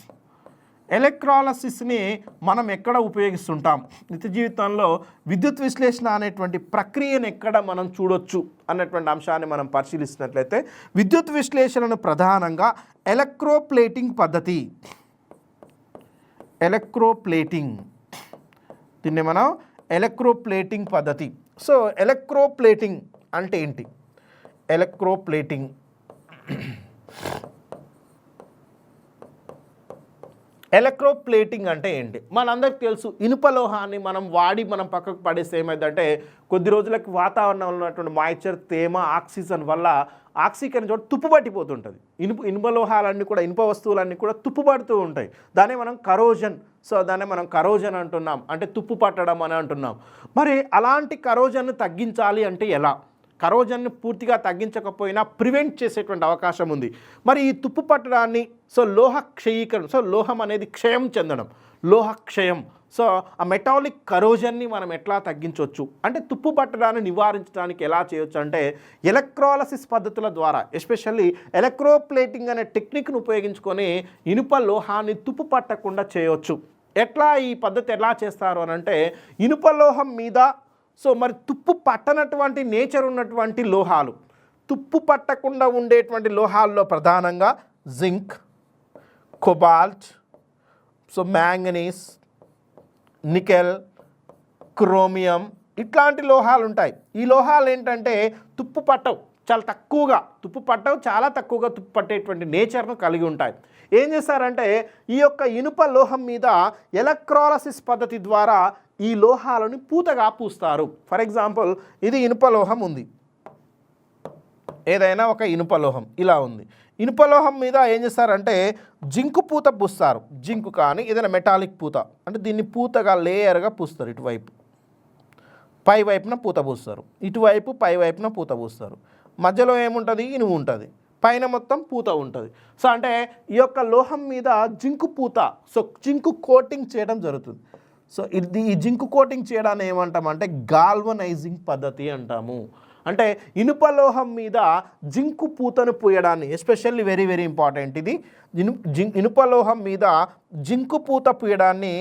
ఎలక్ట్రాలసిస్ని మనం ఎక్కడ ఉపయోగిస్తుంటాం? నిత్య జీవితంలో విద్యుత్ విశ్లేషణ అనేటువంటి ప్రక్రియను ఎక్కడ మనం చూడొచ్చు అన్నటువంటి అంశాన్ని మనం పరిశీలిస్తున్నట్లయితే, విద్యుత్ విశ్లేషణను ప్రధానంగా ఎలక్ట్రోప్లేటింగ్ పద్ధతి, ఎలక్ట్రోప్లేటింగ్, దీన్ని మనం ఎలక్ట్రోప్లేటింగ్ పద్ధతి. సో ఎలక్ట్రోప్లేటింగ్ అంటే ఏంటి? ఎలక్ట్రోప్లేటింగ్ ఎలక్ట్రోప్లేటింగ్ అంటే ఏంటి? మనందరికి తెలుసు, ఇనుప లోహాన్ని మనం వాడి మనం పక్కకు పడేస్తే ఏమైందంటే కొద్ది రోజులకి వాతావరణంలో ఉన్నటువంటి మాయిశ్చర్, తేమ, ఆక్సిజన్ వల్ల ఆక్సిజన్ చోటు తుప్పు పట్టిపోతుంటుంది. ఇనుప లోహాలన్నీ కూడా, ఇనుప వస్తువులన్నీ కూడా తుప్పు పడుతూ ఉంటాయి. దాన్ని మనం కరోజన్, సో దాన్ని మనం కరోజన్ అంటున్నాం, అంటే తుప్పు పట్టడం అని అంటున్నాం. మరి అలాంటి కరోజన్ను తగ్గించాలి అంటే ఎలా? కరోజన్ను పూర్తిగా తగ్గించకపోయినా ప్రివెంట్ చేసేటువంటి అవకాశం ఉంది. మరి ఈ తుప్పు పట్టడాన్ని, సో లోహ క్షయీకరణ, సో లోహం అనేది క్షయం చెందడం, లోహ క్షయం, సో ఆ మెటాలిక్ కరోజన్ని మనం ఎట్లా తగ్గించవచ్చు అంటే, తుప్పు పట్టడాన్ని నివారించడానికి ఎలా చేయొచ్చు అంటే ఎలక్ట్రాలసిస్ పద్ధతుల ద్వారా, ఎస్పెషల్లీ ఎలక్ట్రోప్లేటింగ్ అనే టెక్నిక్ను ఉపయోగించుకొని ఇనుప లోహాన్ని తుప్పు పట్టకుండా చేయవచ్చు. ఎట్లా ఈ పద్ధతి ఎలా చేస్తారు అని అంటే, ఇనుప లోహం మీద సో మరి తుప్పు పట్టనటువంటి నేచర్ ఉన్నటువంటి లోహాలు, తుప్పు పట్టకుండా ఉండేటువంటి లోహాల్లో ప్రధానంగా zinc, cobalt, so manganese, nickel, chromium, ఇట్లాంటి లోహాలు ఉంటాయి. ఈ లోహాలు ఏంటంటే తుప్పు పట్టవు, చాలా తక్కువగా తుప్పు పట్టవు, చాలా తక్కువగా తుప్పు పట్టేటువంటి నేచర్ను కలిగి ఉంటాయి. ఏం చేస్తారంటే ఈ యొక్క ఇనుప లోహం మీద ఎలక్ట్రాలసిస్ పద్ధతి ద్వారా ఈ లోహాలను పూతగా పూస్తారు. ఫర్ ఎగ్జాంపుల్, ఇది ఇనుప లోహం ఉంది, ఏదైనా ఒక ఇనుప లోహం ఇలా ఉంది. ఇనుప లోహం మీద ఏం చేస్తారంటే జింకు పూత పూస్తారు. జింకు కానీ ఏదైనా మెటాలిక్ పూత, అంటే దీన్ని పూతగా లేయర్గా పూస్తారు. ఇటువైపు పై వైపున పూత పూస్తారు, ఇటువైపు పై వైపున పూత పూస్తారు. మధ్యలో ఏముంటుంది? ఇనుము ఉంటుంది, పైన మొత్తం పూత ఉంటుంది. సో అంటే ఈ యొక్క లోహం మీద జింకు పూత, సో జింకు కోటింగ్ చేయడం జరుగుతుంది. సో ఈ జింకు కోటింగ్ చేయడాన్ని ఏమంటామంటే గాల్వనైజింగ్ పద్ధతి అంటాము. అంటే ఇనుప లోహం మీద జింకు పూతను పూయడాన్ని, ఎస్పెషల్లీ వెరీ వెరీ ఇంపార్టెంట్, ఇది ఇనుప లోహం మీద జింకు పూత పూయడాన్ని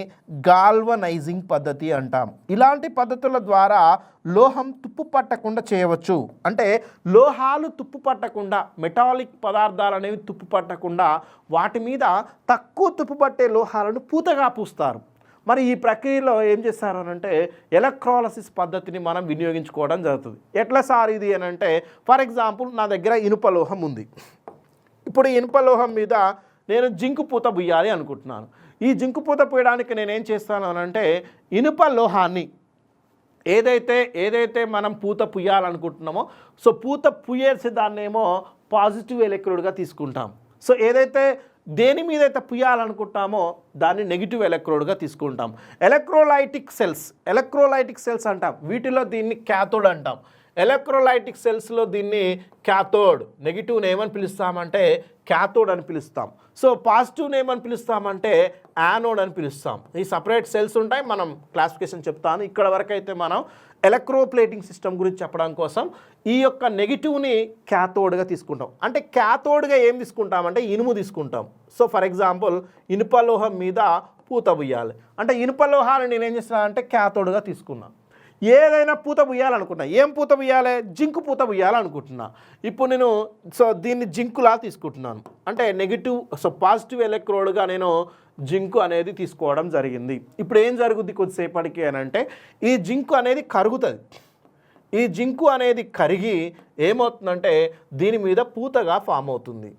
గాల్వనైజింగ్ పద్ధతి అంటాం. ఇలాంటి పద్ధతుల ద్వారా లోహం తుప్పు పట్టకుండా చేయవచ్చు. అంటే లోహాలు తుప్పు పట్టకుండా, మెటాలిక్ పదార్థాలు అనేవి తుప్పు పట్టకుండా వాటి మీద తక్కువ తుప్పు పట్టే లోహాలను పూతగా పూస్తారు. మరి ఈ ప్రక్రియలో ఏం చేస్తారు అంటే ఎలక్ట్రాలసిస్ పద్ధతిని మనం వినియోగించుకోవడం జరుగుతుంది. ఎట్లా సార్ ఇది అని అంటే, ఫర్ ఎగ్జాంపుల్ నా దగ్గర ఇనుప లోహం ఉంది. ఇప్పుడు ఈ ఇనుప లోహం మీద నేను జింకు పూత పూయాలి అనుకుంటున్నాను. ఈ జింకు పూత పూయడానికి నేనేం చేస్తాను అని అంటే, ఇనుప లోహాన్ని ఏదైతే మనం పూత పూయాలనుకుంటున్నామో, సో పూత పూయేసి దాన్నేమో పాజిటివ్ ఎలక్ట్రోడ్గా తీసుకుంటాం. సో ఏదైతే దేని మీద అయితే పూయాలనుకుంటామో దాన్ని నెగిటివ్ ఎలక్ట్రోడ్గా తీసుకుంటాం. ఎలక్ట్రోలైటిక్ సెల్స్ అంటాం, వీటిలో దీన్ని క్యాథోడ్ అంటాం. ఎలక్ట్రోలైటిక్ సెల్స్లో దీన్ని క్యాథోడ్, నెగిటివ్ని ఏమని పిలుస్తామంటే క్యాథోడ్ అని పిలుస్తాం. సో పాజిటివ్ని ఏమని పిలుస్తామంటే యానోడ్ అని పిలుస్తాం. ఈ సపరేట్ సెల్స్ ఉంటాయి, మనం క్లాసిఫికేషన్ చెప్తాను. ఇక్కడ వరకు అయితే మనం ఎలక్ట్రోప్లేటింగ్ సిస్టమ్ గురించి చెప్పడం కోసం ఈ యొక్క నెగిటివ్ని క్యాథోడ్గా తీసుకుంటాం. అంటే క్యాథోడ్గా ఏం తీసుకుంటామంటే ఇనుము తీసుకుంటాం. సో ఫర్ ఎగ్జాంపుల్, ఇనుప లోహం మీద పూత పూయాలి అంటే ఇనుప లోహాన్ని నేను ఏం చేస్తున్నాను అంటే క్యాథోడ్గా తీసుకున్నాను. ఏదైనా పూత పూయాలనుకున్నా, ఏం పూత పూయాలి? జింకు పూత పూయాలనుకుంటున్నా. ఇప్పుడు నేను సో దీన్ని జింకులా తీసుకుంటున్నాను, అంటే నెగిటివ్, సో పాజిటివ్ ఎలక్ట్రోడ్గా నేను జింకు అనేది తీసుకోవడం జరిగింది. ఇప్పుడు ఏం జరుగుద్ది కొద్దిసేపటికి అని అంటే, ఈ జింకు అనేది కరుగుతుంది. ఈ జింకు అనేది కరిగి ఏమవుతుందంటే దీని మీద పూతగా ఫామ్ అవుతుంది.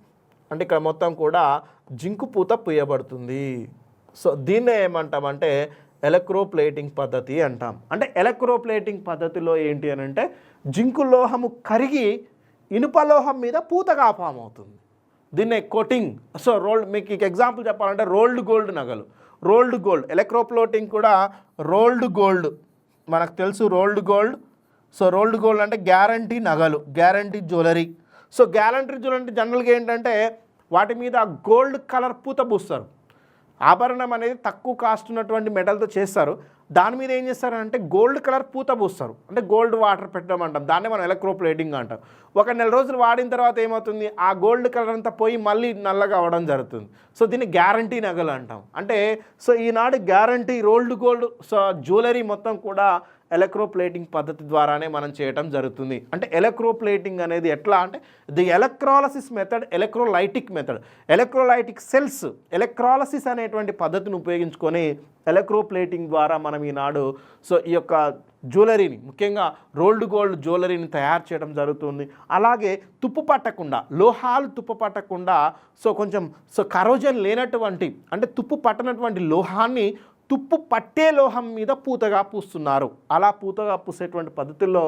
అంటే ఇక్కడ మొత్తం కూడా జింకు పూత పూయబడుతుంది. సో దీన్నే ఏమంటామంటే ఎలక్ట్రోప్లేటింగ్ పద్ధతి అంటాం. అంటే ఎలక్ట్రోప్లేటింగ్ పద్ధతిలో ఏంటి అని అంటే జింకు లోహము కరిగి ఇనుప లోహం మీద పూతగా ఫామ్ అవుతుంది. దీన్నే కోటింగ్. సో మీకు ఎగ్జాంపుల్ చెప్పాలంటే రోల్డ్ గోల్డ్ నగలు, రోల్డ్ గోల్డ్, ఎలక్ట్రోప్లేటింగ్ కూడా రోల్డ్ గోల్డ్ మనకు తెలుసు. Rolled gold, so rolled gold అంటే గ్యారంటీ నగలు, guarantee jewellery. So guarantee jewellery జనరల్గా ఏంటంటే వాటి మీద గోల్డ్ కలర్ పూత పూస్తారు. ఆభరణం అనేది తక్కువ కాస్ట్ ఉన్నటువంటి మెటల్తో చేస్తారు. దాని మీద ఏం చేస్తారంటే గోల్డ్ కలర్ పూత పూస్తారు, అంటే గోల్డ్ వాటర్ పెట్టడం అంటాం, దాన్నే మనం ఎలక్ట్రోప్లేటింగ్ అంటాం. ఒక నెల రోజులు వాడిన తర్వాత ఏమవుతుంది, ఆ గోల్డ్ కలర్ అంతా పోయి మళ్ళీ నల్లగా అవ్వడం జరుగుతుంది. సో దీన్ని గ్యారంటీ నగలు అంటాం. అంటే సో ఈనాడు guarantee rolled gold so jewellery మొత్తం కూడా ఎలక్ట్రోప్లేటింగ్ పద్ధతి ద్వారానే మనం చేయటం జరుగుతుంది. అంటే ఎలక్ట్రోప్లేటింగ్ అనేది ఎట్లా అంటే the electrolysis method, electrolytic method, electrolytic cells electrolysis అనేటువంటి పద్ధతిని ఉపయోగించుకొని ఎలక్ట్రోప్లేటింగ్ ద్వారా మనం ఈనాడు సో ఈ యొక్క జ్యువెలరీని, ముఖ్యంగా రోల్డ్ గోల్డ్ జ్యువెలరీని తయారు చేయడం జరుగుతుంది. అలాగే తుప్పు పట్టకుండా, లోహాలు తుప్పు పట్టకుండా సో కొంచెం సో కరోజన్ లేనటువంటి, అంటే తుప్పు పట్టనటువంటి లోహాన్ని తుప్పు పట్టే లోహం మీద పూతగా పూస్తున్నారు. అలా పూతగా పూసేటువంటి పద్ధతుల్లో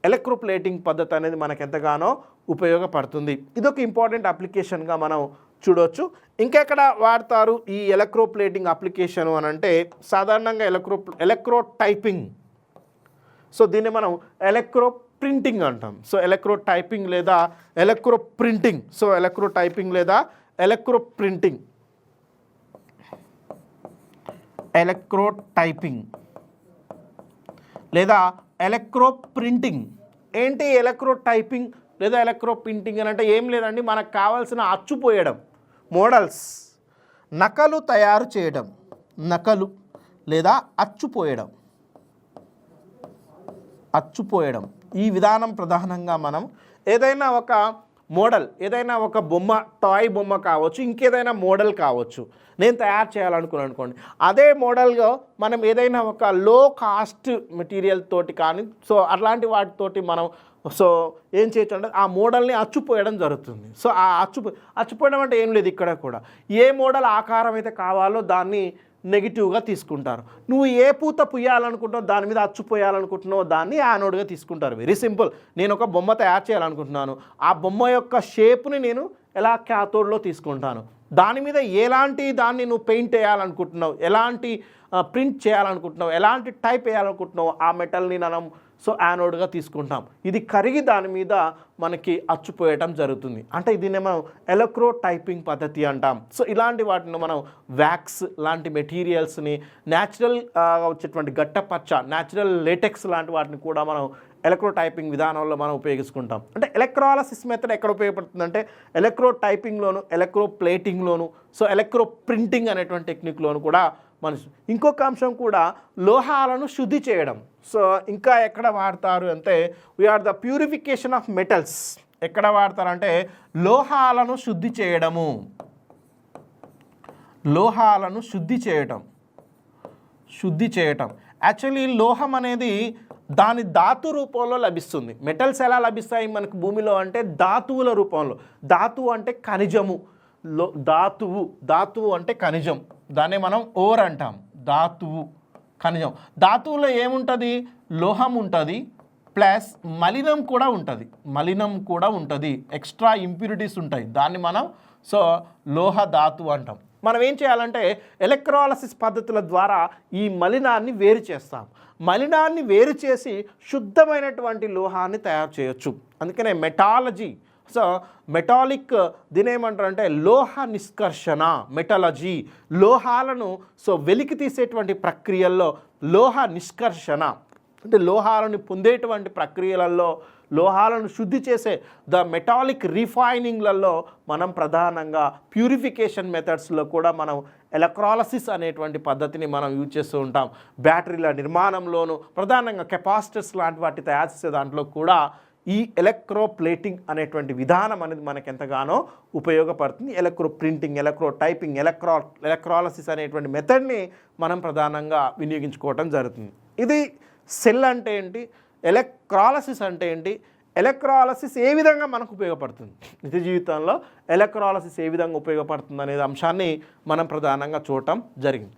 ఎలక్ట్రోప్లేటింగ్ పద్ధతి అనేది మనకు ఎంతగానో ఉపయోగపడుతుంది. ఇదొక ఇంపార్టెంట్ అప్లికేషన్గా మనం చూడవచ్చు. ఇంకెక్కడ వాడతారు ఈ ఎలక్ట్రోప్లేటింగ్ అప్లికేషన్ అని అంటే సాధారణంగా ఎలక్ట్రో టైపింగ్. సో దీన్ని మనం ఎలక్ట్రో ప్రింటింగ్ అంటాం. సో ఎలక్ట్రో టైపింగ్ లేదా electro printing. So electro typing లేదా ఎలక్ట్రో ప్రింటింగ్, ఎలక్ట్రో టైపింగ్ లేదా ఎలక్ట్రో ప్రింటింగ్. ఏంటి ఎలక్ట్రో టైపింగ్ లేదా ఎలక్ట్రో ప్రింటింగ్ అని అంటే ఏం లేదండి, మనకు కావాల్సిన అచ్చుపోయడం, మోడల్స్, నకలు తయారు చేయడం, నకలు లేదా అచ్చుపోయడం, అచ్చుపోయడం. ఈ విధానం ప్రధానంగా మనం ఏదైనా ఒక మోడల్, ఏదైనా ఒక బొమ్మ, టాయ్ బొమ్మ కావచ్చు, ఇంకేదైనా మోడల్ కావచ్చు, నేను తయారు చేయాలనుకున్నాను అనుకోండి, అదే మోడల్గా మనం ఏదైనా ఒక లో కాస్ట్ మెటీరియల్ తోటి కానీ సో అట్లాంటి వాటితోటి మనం సో ఏం చేయొచ్చు అంటే ఆ మోడల్ని అచ్చుపోయడం జరుగుతుంది. సో ఆ అచ్చుపోయడం అంటే ఏం లేదు, ఇక్కడ కూడా ఏ మోడల్ ఆకారం అయితే కావాలో దాన్ని నెగిటివ్గా తీసుకుంటారు. నువ్వు ఏ పూత పుయ్యాలనుకుంటున్నావు, దాని మీద అచ్చుపోయాలనుకుంటున్నావు, దాన్ని యానోడ్గా తీసుకుంటారు. Very simple. నేను ఒక బొమ్మ తయారు చేయాలనుకుంటున్నాను, ఆ బొమ్మ యొక్క షేప్ని నేను ఎలా క్యాథోడ్లో తీసుకుంటాను. దాని మీద ఎలాంటి దాన్ని నువ్వు పెయింట్ వేయాలనుకుంటున్నావు, ఎలాంటి ప్రింట్ చేయాలనుకుంటున్నావు, ఎలాంటి టైప్ వేయాలనుకుంటున్నావు, ఆ మెటల్ని మనం సో యానోడ్గా తీసుకుంటాం. ఇది కరిగి దాని మీద మనకి అచ్చుపోయటం జరుగుతుంది. అంటే దీన్ని మనం ఎలక్ట్రో టైపింగ్ పద్ధతి అంటాం. సో ఇలాంటి వాటిని మనం వ్యాక్స్ లాంటి మెటీరియల్స్ని, న్యాచురల్ వచ్చేటువంటి గట్టపచ్చ, న్యాచురల్ లేటెక్స్ లాంటి వాటిని కూడా మనం ఎలక్ట్రో టైపింగ్ విధానంలో మనం ఉపయోగించుకుంటాం. అంటే ఎలక్ట్రాలసిస్ మెథడ్ ఎక్కడ ఉపయోగపడుతుందంటే ఎలక్ట్రో టైపింగ్లోను, ఎలక్ట్రో ప్లేటింగ్లోను, సో ఎలక్ట్రో ప్రింటింగ్ అనేటువంటి టెక్నిక్లోను కూడా మనిషి. ఇంకొక అంశం కూడా లోహాలను శుద్ధి చేయడం. సో ఇంకా ఎక్కడ వాడతారు అంటే we are the purification of metals. ఎక్కడ వాడతారంటే లోహాలను శుద్ధి చేయడము, లోహాలను శుద్ధి చేయటం, శుద్ధి చేయటం. యాక్చువల్లీ లోహం అనేది దాని ధాతు రూపంలో లభిస్తుంది. మెటల్స్ ఎలా లభిస్తాయి మనకు భూమిలో అంటే ధాతువుల రూపంలో. ధాతువు అంటే ఖనిజము, ధాతువు అంటే ఖనిజం, దాన్ని మనం ఓర్ అంటాం. ధాతువు, ఖనిజం. ధాతువులో ఏముంటుంది, లోహం ఉంటుంది ప్లస్ మలినం కూడా ఉంటుంది, మలినం కూడా ఉంటుంది, ఎక్స్ట్రా ఇంప్యూరిటీస్ ఉంటాయి, దాన్ని మనం సో లోహ ధాతువు అంటాం. మనం ఏం చేయాలంటే ఎలక్ట్రాలసిస్ పద్ధతుల ద్వారా ఈ మలినాన్ని వేరు చేస్తాం. మలినాన్ని వేరు చేసి శుద్ధమైనటువంటి లోహాన్ని తయారు చేయొచ్చు. అందుకనే మెటాలజీ, సో మెటాలిక్ దీని ఏమంటారంటే లోహ నిష్కర్షణ, మెటాలజీ. లోహాలను సో వెలికి తీసేటువంటి ప్రక్రియల్లో లోహ నిష్కర్షణ అంటే లోహాలను పొందేటువంటి ప్రక్రియలలో, లోహాలను శుద్ధి చేసే ద మెటాలిక్ రిఫైనింగ్లలో మనం ప్రధానంగా ప్యూరిఫికేషన్ మెథడ్స్లో కూడా మనం ఎలక్ట్రాలసిస్ అనేటువంటి పద్ధతిని మనం యూజ్ చేస్తూ ఉంటాం. బ్యాటరీల నిర్మాణంలోనూ ప్రధానంగా కెపాసిటర్స్ లాంటి వాటి తయారు చేసే దాంట్లో కూడా ఈ ఎలక్ట్రో ప్లేటింగ్ అనేటువంటి విధానం అనేది మనకు ఎంతగానో ఉపయోగపడుతుంది. Electro printing, electro typing, electrolysis అనేటువంటి మెథడ్ని మనం ప్రధానంగా వినియోగించుకోవటం జరుగుతుంది. ఇది సెల్ అంటే ఏంటి, ఎలక్ట్రాలసిస్ అంటే ఏంటి, ఎలక్ట్రాలసిస్ ఏ విధంగా మనకు ఉపయోగపడుతుంది, నిజ జీవితంలో ఎలక్ట్రాలసిస్ ఏ విధంగా ఉపయోగపడుతుంది అనే అంశాన్ని మనం ప్రధానంగా చూడటం జరిగింది.